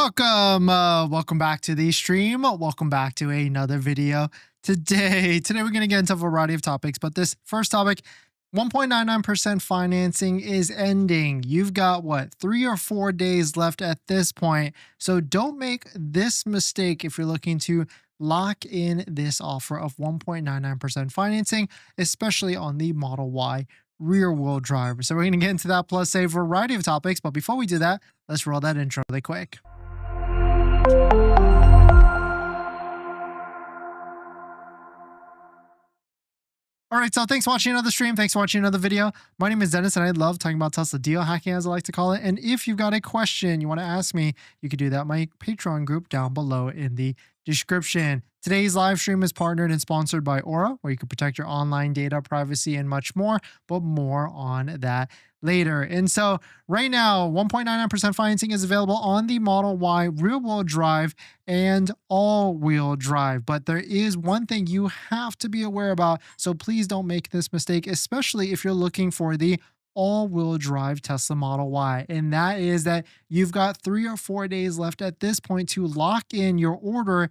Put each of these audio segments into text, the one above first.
Welcome back to the stream. Welcome back to another video. Today we're going to get into a variety of topics, but this first topic, 1.99% financing is ending. You've got what, 3 or 4 days left at this point. So don't make this mistake if you're looking to lock in this offer of 1.99% financing, especially on the Model Y rear wheel drive. So we're going to get into that plus a variety of topics. But before we do that, let's roll that intro really quick. All right, so thanks for watching another stream. Thanks for watching another video. My name is Dennis, and I love talking about Tesla deal hacking, as I like to call it. And if you've got a question you want to ask me, you can do that in my Patreon group down below in the description. Today's live stream is partnered and sponsored by Aura, where you can protect your online data, privacy, and much more, but more on that later. And so right now, 1.99% financing is available on the Model Y rear-wheel drive and all-wheel drive. But there is one thing you have to be aware about, so please don't make this mistake, especially if you're looking for the all-wheel drive Tesla Model Y. And that is that you've got 3 or 4 days left at this point to lock in your order.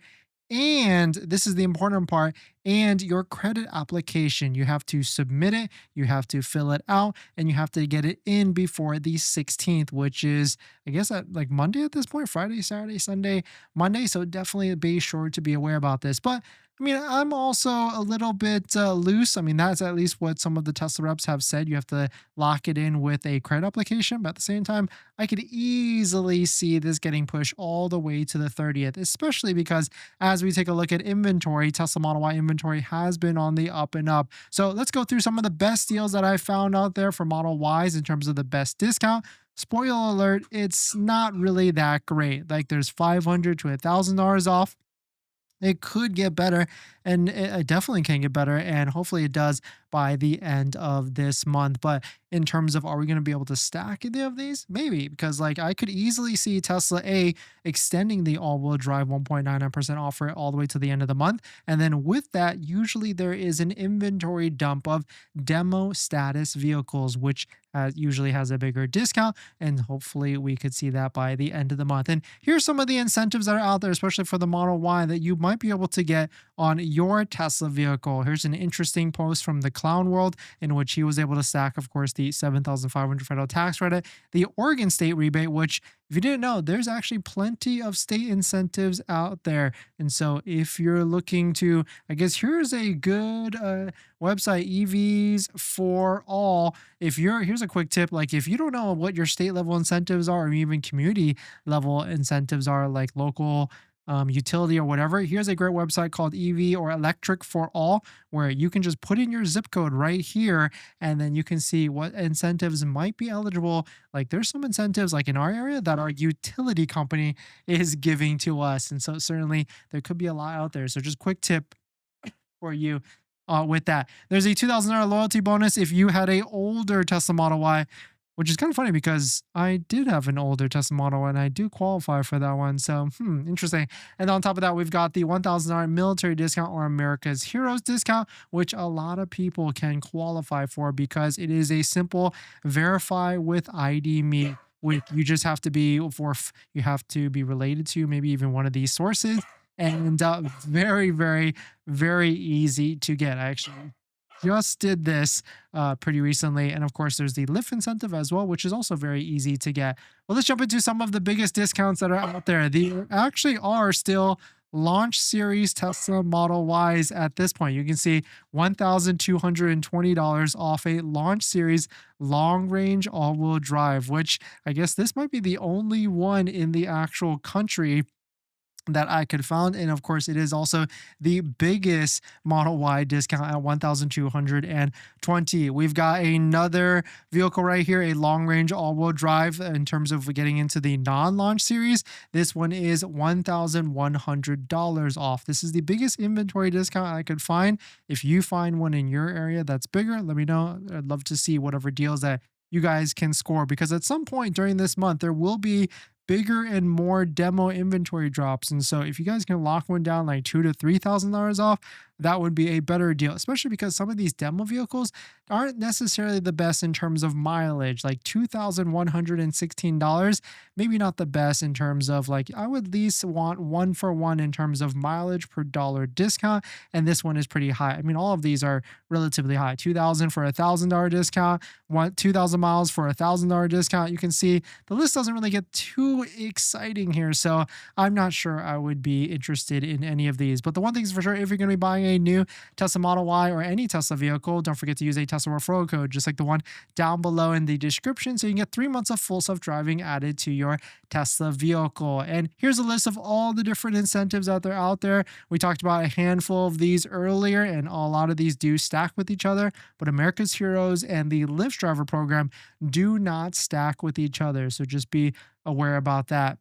And this is the important part, and your credit application. You have to submit it, you have to fill it out, and you have to get it in before the 16th, which is, I guess, at like Monday at this point, Friday, Saturday, Sunday, Monday. So definitely be sure to be aware about this. But I mean, I'm also a little bit loose. I mean, that's at least what some of the Tesla reps have said. You have to lock it in with a credit application. But at the same time, I could easily see this getting pushed all the way to the 30th, especially because as we take a look at inventory, Tesla Model Y inventory has been on the up and up. So let's go through some of the best deals that I found out there for Model Ys in terms of the best discount. Spoiler alert, it's not really that great. Like there's $500 to $1,000 off. It could get better, and it definitely can get better, and hopefully it does by the end of this month. But in terms of, are we going to be able to stack any of these? Maybe, because like I could easily see Tesla extending the all-wheel drive 1.99% offer all the way to the end of the month. And then with that, usually there is an inventory dump of demo status vehicles, which usually has a bigger discount, and hopefully we could see that by the end of the month. And here's some of the incentives that are out there, especially for the Model Y, that you might be able to get on your Tesla vehicle. Here's an interesting post from the Clown World in which he was able to stack, of course, the $7,500 federal tax credit, the Oregon state rebate, which, if you didn't know, there's actually plenty of state incentives out there. And so if you're looking to, I guess here's a good website, EVs for All. Here's a quick tip, like if you don't know what your state level incentives are, or even community level incentives are, like local utility or whatever, here's a great website called EV or Electric for All, where you can just put in your zip code right here, and then you can see what incentives might be eligible. Like there's some incentives like in our area that our utility company is giving to us. And so certainly there could be a lot out there. So just quick tip for you with that. There's a $2,000 loyalty bonus if you had a older Tesla Model Y, which is kind of funny because I did have an older Tesla Model and I do qualify for that one. So, interesting. And on top of that, we've got the $1,000 military discount or America's Heroes discount, which a lot of people can qualify for because it is a simple verify with ID me. You just have to be you have to be related to maybe even one of these sources, and very, very, very easy to get. I actually just did this pretty recently. And of course, there's the Lyft incentive as well, which is also very easy to get. Well, let's jump into some of the biggest discounts that are out there. There actually are still launch series Tesla Model Ys at this point. You can see $1,220 off a launch series long range all-wheel drive, which I guess this might be the only one in the actual country that I could find. And of course, it is also the biggest Model Y discount at $1,220. We've got another vehicle right here, a long-range all-wheel drive in terms of getting into the non-launch series. This one is $1,100 off. This is the biggest inventory discount I could find. If you find one in your area that's bigger, let me know. I'd love to see whatever deals that you guys can score, because at some point during this month, there will be bigger and more demo inventory drops. And so if you guys can lock one down like $2,000 to $3,000 off, that would be a better deal, especially because some of these demo vehicles aren't necessarily the best in terms of mileage. Like $2,116, maybe not the best in terms of like, I would at least want one for one in terms of mileage per dollar discount. And this one is pretty high. I mean, all of these are relatively high. 2,000 for $1,000 discount, 2,000 miles for $1,000 discount. You can see the list doesn't really get too exciting here. So I'm not sure I would be interested in any of these. But the one thing is for sure, if you're going to be buying a new Tesla Model Y or any Tesla vehicle, don't forget to use a Tesla referral code, just like the one down below in the description. So you can get 3 months of full self-driving added to your Tesla vehicle. And here's a list of all the different incentives that are out there. We talked about a handful of these earlier, and a lot of these do stack with each other, but America's Heroes and the Lyft Driver program do not stack with each other. So just be aware about that.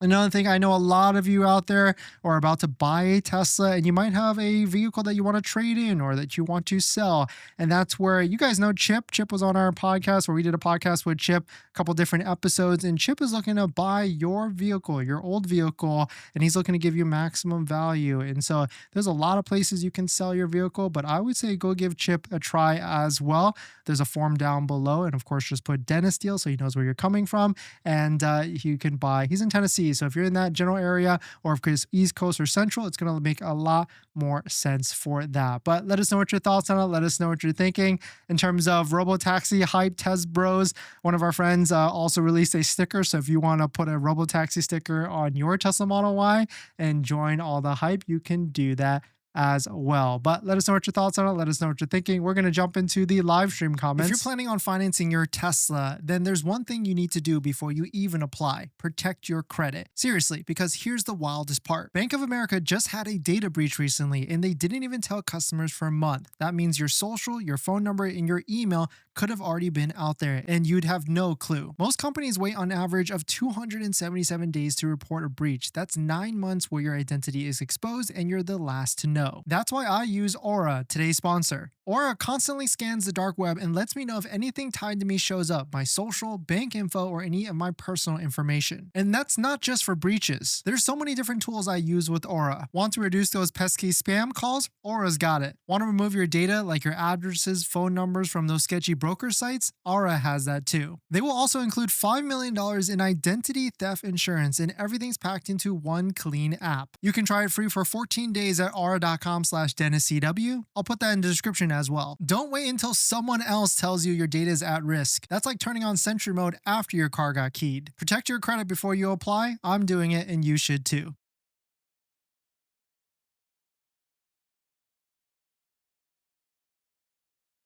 Another thing, I know a lot of you out there are about to buy a Tesla and you might have a vehicle that you want to trade in or that you want to sell. And that's where you guys know Chip. Chip was on our podcast where we did a podcast with Chip, a couple different episodes. And Chip is looking to buy your vehicle, your old vehicle, and he's looking to give you maximum value. And so there's a lot of places you can sell your vehicle, but I would say go give Chip a try as well. There's a form down below. And of course, just put Dennis Deal so he knows where you're coming from. And you can buy, he's in Tennessee. So if you're in that general area or if it's East Coast or Central, it's going to make a lot more sense for that. But let us know what your thoughts on it. Let us know what you're thinking. In terms of Robotaxi Hype Test Bros, one of our friends also released a sticker. So if you want to put a Robotaxi sticker on your Tesla Model Y and join all the hype, you can do that as well. But let us know what your thoughts on it. Let us know what you're thinking. We're going to jump into the live stream comments. If you're planning on financing your Tesla, then there's one thing you need to do before you even apply: protect your credit. Seriously, because here's the wildest part. Bank of America just had a data breach recently, and they didn't even tell customers for a month. That means your social, your phone number, and your email could have already been out there, and you'd have no clue. Most companies wait on average of 277 days to report a breach. That's 9 months where your identity is exposed and you're the last to know. That's why I use Aura, today's sponsor. Aura constantly scans the dark web and lets me know if anything tied to me shows up: my social, bank info, or any of my personal information. And that's not just for breaches. There's so many different tools I use with Aura. Want to reduce those pesky spam calls? Aura's got it. Want to remove your data like your addresses, phone numbers from those sketchy broker sites? Aura has that too. They will also include $5 million in identity theft insurance, and everything's packed into one clean app. You can try it free for 14 days at aura.com/DennisCW. I'll put that in the description as well. Don't wait until someone else tells you your data is at risk. That's like turning on Sentry mode after your car got keyed. Protect your credit before you apply. I'm doing it and you should too.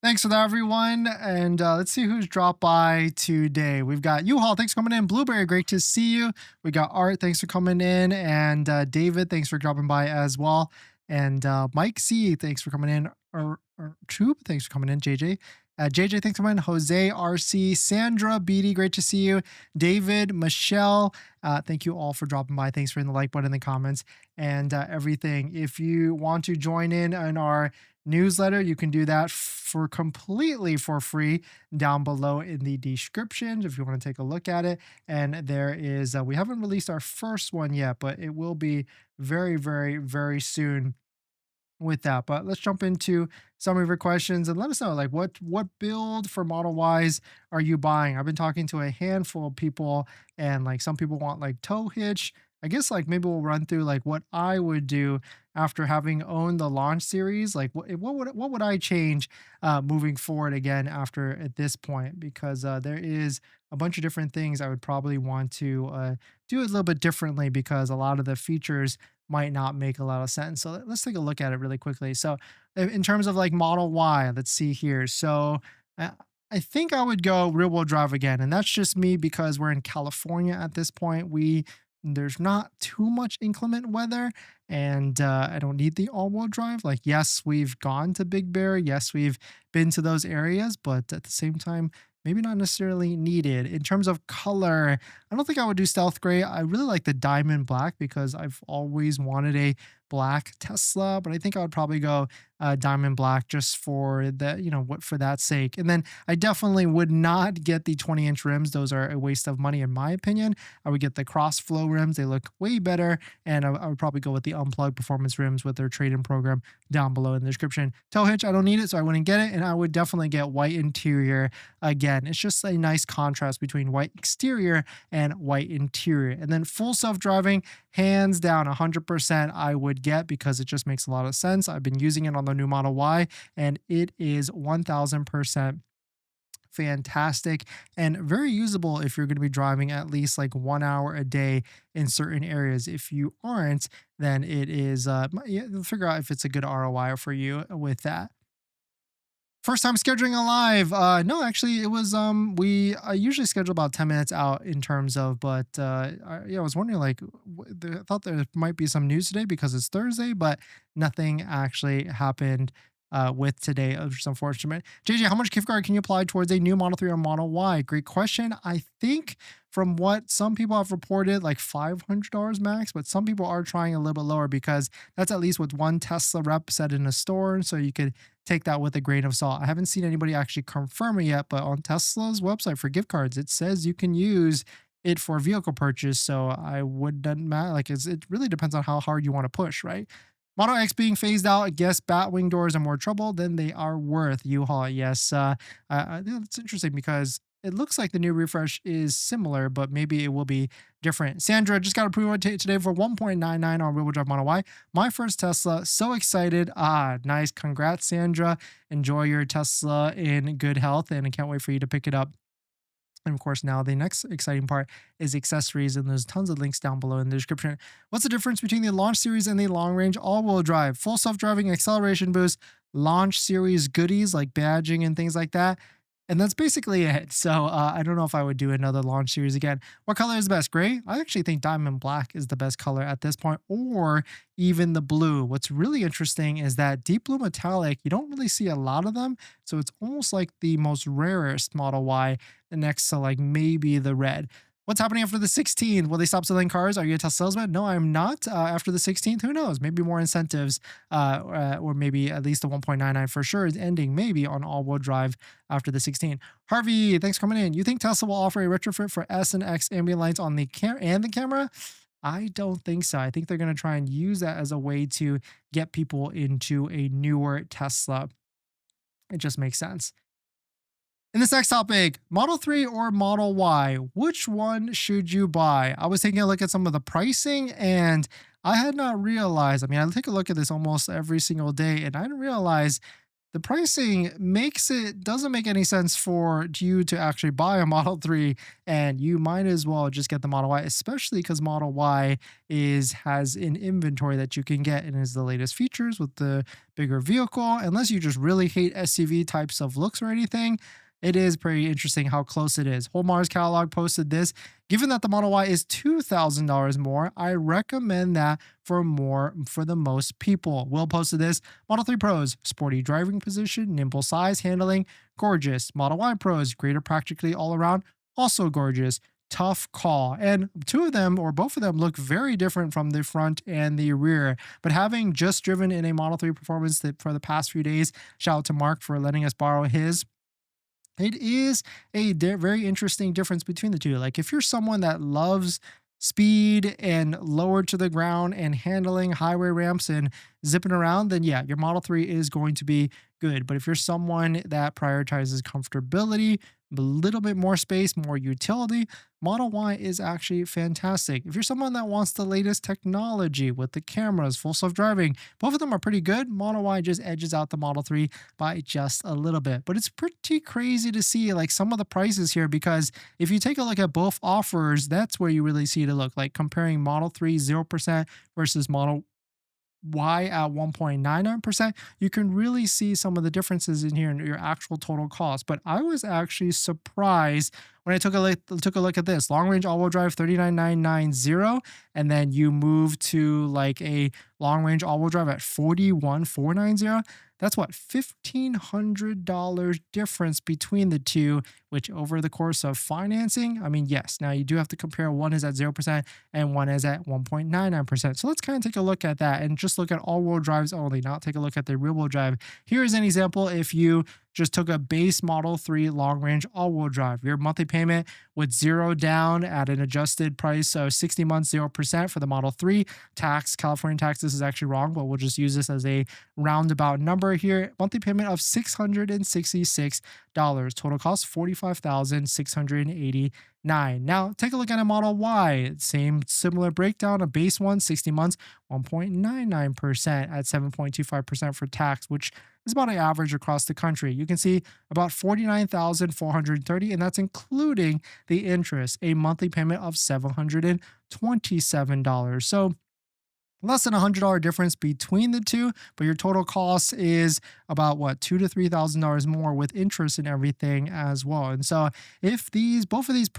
Thanks for that, everyone. And let's see who's dropped by today. We've got U-Haul. Thanks for coming in. Blueberry, great to see you. We got Art. Thanks for coming in. And David, thanks for dropping by as well. And Mike C, thanks for coming in. Or Troop, thanks for coming in. JJ. JJ, thanks for coming in. Jose, RC, Sandra, Beatty, great to see you. David, Michelle, thank you all for dropping by. Thanks for hitting the like button in the comments and everything. If you want to join in on our newsletter, you can do that for completely for free down below in the description if you want to take a look at it. And there is, we haven't released our first one yet, but it will be very, very, very soon with that. But let's jump into some of your questions and let us know, like, what build for Model Ys are you buying? I've been talking to a handful of people, and like some people want like tow hitch. I guess like maybe we'll run through like what I would do after having owned the launch series. Like what would I change moving forward again after at this point? Because there is a bunch of different things I would probably want to do a little bit differently because a lot of the features might not make a lot of sense. So let's take a look at it really quickly. So in terms of like Model Y, let's see here. So I think I would go rear wheel drive again. And that's just me because we're in California at this point. There's not too much inclement weather, and I don't need the all-wheel drive. Like, yes, we've gone to Big Bear. Yes, we've been to those areas, but at the same time, maybe not necessarily needed. In terms of color, I don't think I would do stealth gray. I really like the diamond black because I've always wanted a black Tesla, but I think I would probably go diamond black just for the, what, for that sake. And then I definitely would not get the 20-inch rims. Those are a waste of money in my opinion. I would get the cross flow rims. They look way better. And I would probably go with the Unplugged Performance rims with their trade-in program down below in the description. Tow hitch, I don't need it, so I wouldn't get it. And I would definitely get white interior. Again, it's just a nice contrast between white exterior and white interior. And then full self-driving, hands down 100% I would get, because it just makes a lot of sense. I've been using it on the new Model Y and it is 1000% fantastic and very usable if you're going to be driving at least like 1 hour a day in certain areas. If you aren't, then it is figure out if it's a good ROI for you with that. First time scheduling a live. No, actually it was we usually schedule about 10 minutes out in terms of, but I was wondering like I thought there might be some news today because it's Thursday, but nothing actually happened with today, which is unfortunate. JJ, how much gift card can you apply towards a new Model 3 or Model Y? Great question. I think from what some people have reported, like $500 max, but some people are trying a little bit lower because that's at least what one Tesla rep said in a store. So you could take that with a grain of salt. I haven't seen anybody actually confirm it yet, but on Tesla's website for gift cards, it says you can use it for vehicle purchase. So I wouldn't matter. Like it really depends on how hard you want to push, right? Model X being phased out. I guess Batwing doors are more trouble than they are worth. U-Haul, yes. It's interesting because it looks like the new refresh is similar, but maybe it will be different. Sandra just got approved today for 1.99 on rear-wheel drive Model Y. My first Tesla. So excited. Nice. Congrats, Sandra. Enjoy your Tesla in good health, and I can't wait for you to pick it up. And of course, now the next exciting part is accessories, and there's tons of links down below in the description. What's the difference between the Launch Series and the Long Range All-Wheel Drive? Full self-driving, acceleration boost, Launch Series goodies like badging and things like that. And that's basically it. So I don't know if I would do another Launch Series again. What color is the best? Gray? I actually think diamond black is the best color at this point, or even the blue. What's really interesting is that deep blue metallic, you don't really see a lot of them. So it's almost like the most rarest Model Y next to like maybe the red. What's happening after the 16th? Will they stop selling cars? Are you a Tesla salesman? No, I'm not. After the 16th, who knows? Maybe more incentives, or maybe at least the 1.99 for sure is ending maybe on all-wheel drive after the 16th. Harvey, thanks for coming in. You think Tesla will offer a retrofit for S and X ambient lights on the camera? I don't think so. I think they're going to try and use that as a way to get people into a newer Tesla. It just makes sense. In this next topic, Model 3 or Model Y, which one should you buy? I was taking a look at some of the pricing and I had not realized, I take a look at this almost every single day and I didn't realize the pricing doesn't make any sense for you to actually buy a Model 3, and you might as well just get the Model Y, especially because Model Y has an inventory that you can get and is the latest features with the bigger vehicle. Unless you just really hate SUV types of looks or anything, it is pretty interesting how close it is. Whole Mars Catalog posted this. Given that the Model Y is $2,000 more, I recommend that for the most people. Will posted this. Model 3 Pros, sporty driving position, nimble size, handling, gorgeous. Model Y Pros, greater practically all around, also gorgeous. Tough call. And two of them or both of them look very different from the front and the rear. But having just driven in a Model 3 Performance for the past few days, shout out to Mark for letting us borrow his. It is a very interesting difference between the two. Like if you're someone that loves speed and lower to the ground and handling highway ramps and zipping around, then yeah, your Model 3 is going to be good. But if you're someone that prioritizes comfortability, a little bit more space, more utility, Model Y is actually fantastic. If you're someone that wants the latest technology with the cameras, full self-driving, both of them are pretty good. Model Y just edges out the Model 3 by just a little bit. But it's pretty crazy to see like some of the prices here, because if you take a look at both offers, that's where you really see it look like comparing Model 3 0% versus Model Y at 1.99%, you can really see some of the differences in here in your actual total cost. But I was actually surprised when I took a look at this. Long range all-wheel drive 39,990, and then you move to like a long range all-wheel drive at 41,490. That's what, $1,500 difference between the two which over the course of financing, I mean, yes, now you do have to compare one is at 0% and one is at 1.99%. So let's kind of take a look at that and just look at all-wheel drives only, not take a look at the rear-wheel drive. Here's an example. If you just took a base Model 3 long range all-wheel drive, your monthly payment with 0 down at an adjusted price of 60 months, 0% for the Model 3. Tax, California tax, this is actually wrong, but we'll just use this as a roundabout number here. Monthly payment of $666. Total cost $45,689. Now take a look at a Model Y. Same similar breakdown. A base one, 60 months, 1.99% at 7.25% for tax, which is about an average across the country. You can see about $49,430, and that's including the interest, a monthly payment of $727. So less than $100 difference between the two, but your total cost is about what, $2,000 to $3,000 more with interest and everything as well. And so if both of these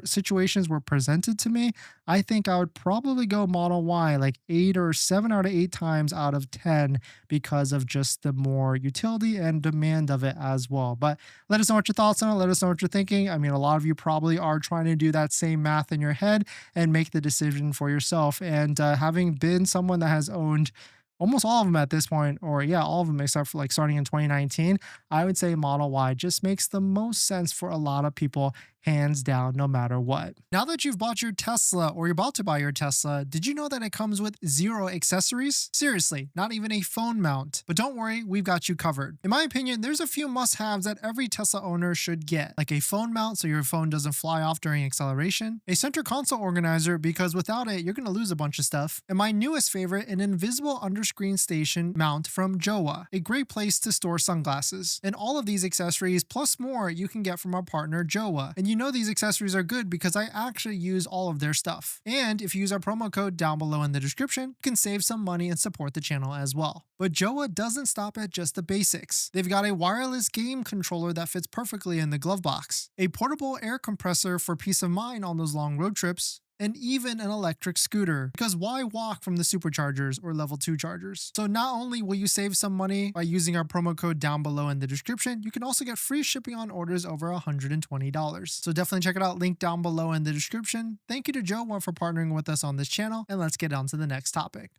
situations were presented to me, I think I would probably go Model Y like 8 or 7 out of 8 times out of 10 because of just the more utility and demand of it as well. But let us know what your thoughts on it. Let us know what you're thinking. I mean, a lot of you probably are trying to do that same math in your head and make the decision for yourself. And having been someone that has owned almost all of them at this point, or yeah, all of them except for like starting in 2019, I would say Model Y just makes the most sense for a lot of people, hands down, no matter what. Now that you've bought your Tesla or you're about to buy your Tesla, did you know that it comes with 0 accessories? Seriously, not even a phone mount. But don't worry, we've got you covered. In my opinion, there's a few must-haves that every Tesla owner should get, like a phone mount so your phone doesn't fly off during acceleration, a center console organizer because without it, you're going to lose a bunch of stuff, and my newest favorite, an invisible under-screen station mount from Jowa, a great place to store sunglasses. And all of these accessories plus more you can get from our partner Jowa. And you know these accessories are good because I actually use all of their stuff. And if you use our promo code down below in the description, you can save some money and support the channel as well. But Jowa doesn't stop at just the basics. They've got a wireless game controller that fits perfectly in the glove box, a portable air compressor for peace of mind on those long road trips, and even an electric scooter, because why walk from the superchargers or level 2 chargers? So not only will you save some money by using our promo code down below in the description, you can also get free shipping on orders over $120. So definitely check it out, link down below in the description. Thank you to Jowa for partnering with us on this channel, and let's get on to the next topic.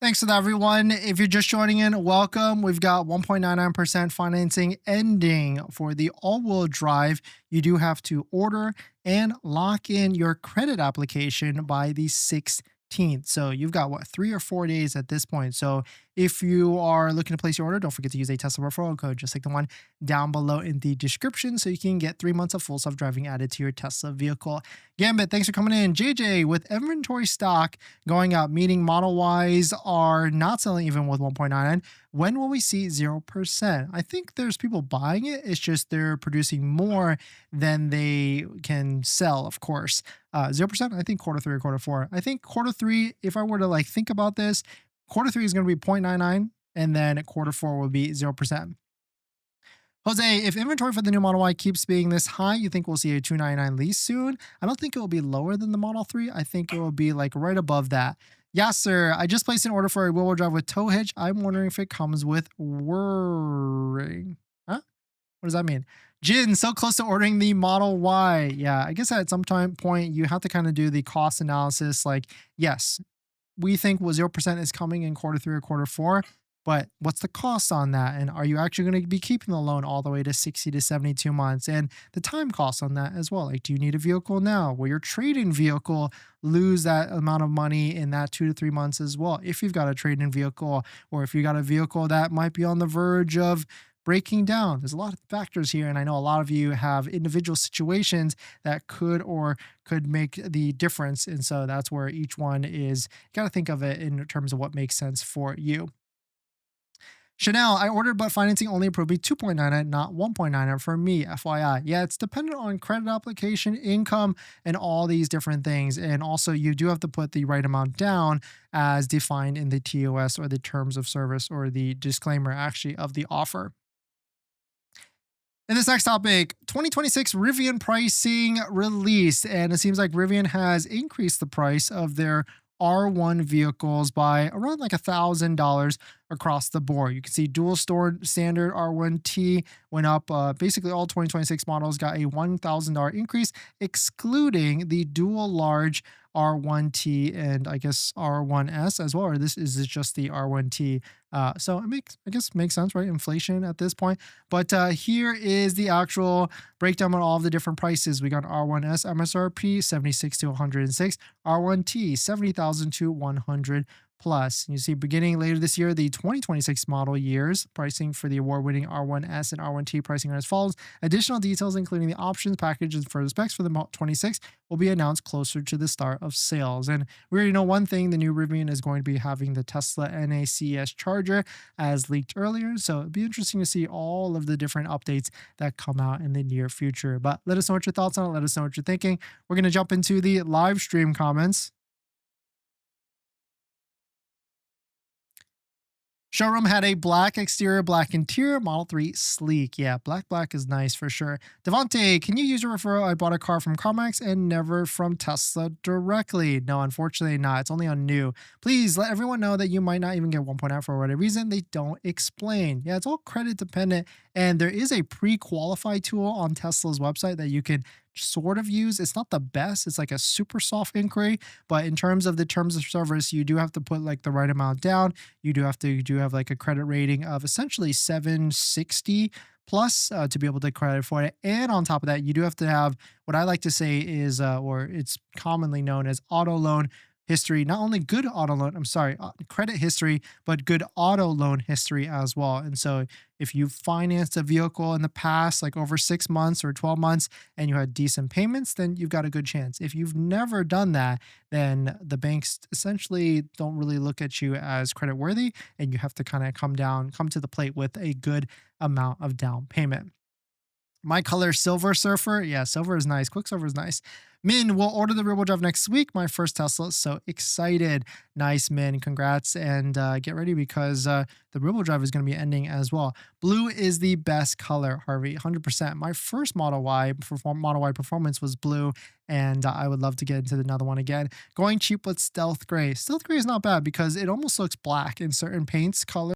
Thanks for that, everyone. If you're just joining in, welcome. We've got 1.99% financing ending for the all-wheel drive. You do have to order and lock in your credit application by the 16th. So you've got what, 3 or 4 days at this point. So if you are looking to place your order, don't forget to use a Tesla referral code, just like the one down below in the description, so you can get 3 months of full self-driving added to your Tesla vehicle. Gambit, thanks for coming in. JJ, with inventory stock going up, meaning Model Ys are not selling even with 1.99, when will we see 0%? I think there's people buying it. It's just they're producing more than they can sell, of course. 0%, I think Q3 or Q4. I think Q3, if I were to like think about this, Q3 is going to be 0.99, and then Q4 will be 0%. Jose, if inventory for the new Model Y keeps being this high, you think we'll see a 299 lease soon? I don't think it will be lower than the Model 3. I think it will be like right above that. Yasser, I just placed an order for a wheel-wheel drive with tow hitch. I'm wondering if it comes with whirring. Huh? What does that mean? Jin, so close to ordering the Model Y. Yeah, I guess at some point you have to kind of do the cost analysis. Like, yes, we think 0% is coming in Q3 or Q4, but what's the cost on that? And are you actually going to be keeping the loan all the way to 60 to 72 months? And the time cost on that as well. Like, do you need a vehicle now? Will your trade-in vehicle lose that amount of money in that 2 to 3 months as well? If you've got a trade-in vehicle, or if you got a vehicle that might be on the verge of breaking down. There's a lot of factors here, and I know a lot of you have individual situations that could make the difference, and so that's where each one is. You got to think of it in terms of what makes sense for you. Chanel, I ordered, but financing only approved me 2.99, not 1.99 for me, FYI. Yeah, it's dependent on credit application, income, and all these different things. And also, you do have to put the right amount down as defined in the TOS or the terms of service or the disclaimer actually of the offer. In this next topic, 2026 Rivian pricing released, and it seems like Rivian has increased the price of their R1 vehicles by around like $1,000 across the board. You can see dual store standard R1T went up. Basically, all 2026 models got a $1,000 increase, excluding the dual large R1T and I guess R1S as well. Or this just the R1T. So it makes, I guess, makes sense, right? Inflation at this point. But here is the actual breakdown on all of the different prices. We got R1S MSRP 76 to 106, R1T 70,000 to 100 plus. You see, beginning later this year, the 2026 model years pricing for the award-winning R1S and R1T pricing are as follows. Additional details, including the options, package, and further specs for the Model 26, will be announced closer to the start of sales. And we already know one thing: the new Rivian is going to be having the Tesla NACS charger, as leaked earlier. So it'd be interesting to see all of the different updates that come out in the near future. But let us know what your thoughts on it. Let us know what you're thinking. We're going to jump into the live stream comments. Showroom had a black exterior, black interior. Model 3 sleek. Yeah, black is nice for sure. Devontae, can you use your referral? I bought a car from CarMax and never from Tesla directly. No, unfortunately not. It's only on new. Please let everyone know that you might not even get 1.0 for whatever reason. They don't explain. Yeah, it's all credit dependent. And there is a pre-qualified tool on Tesla's website that you can sort of use. It's not the best. It's like a super soft inquiry, but in terms of the terms of service, you do have to put like the right amount down. You do have like a credit rating of essentially 760 plus to be able to credit for it. And on top of that, you do have to have what I like to say is, or it's commonly known as auto loan history. Not only good auto loan, credit history, but good auto loan history as well. And so if you financed a vehicle in the past, like over 6 months or 12 months, and you had decent payments, then you've got a good chance. If you've never done that, then the banks essentially don't really look at you as credit worthy, and you have to kind of come to the plate with a good amount of down payment. My color, Silver Surfer. Yeah, silver is nice. Quicksilver is nice. Min will order the rear-wheel drive next week. My first Tesla. So excited. Nice, Min. Congrats. And get ready because the rear-wheel drive is going to be ending as well. Blue is the best color, Harvey. 100%. My first Model Y Performance was blue. And I would love to get into another one again. Going cheap with Stealth Gray. Stealth Gray is not bad because it almost looks black in certain paints color.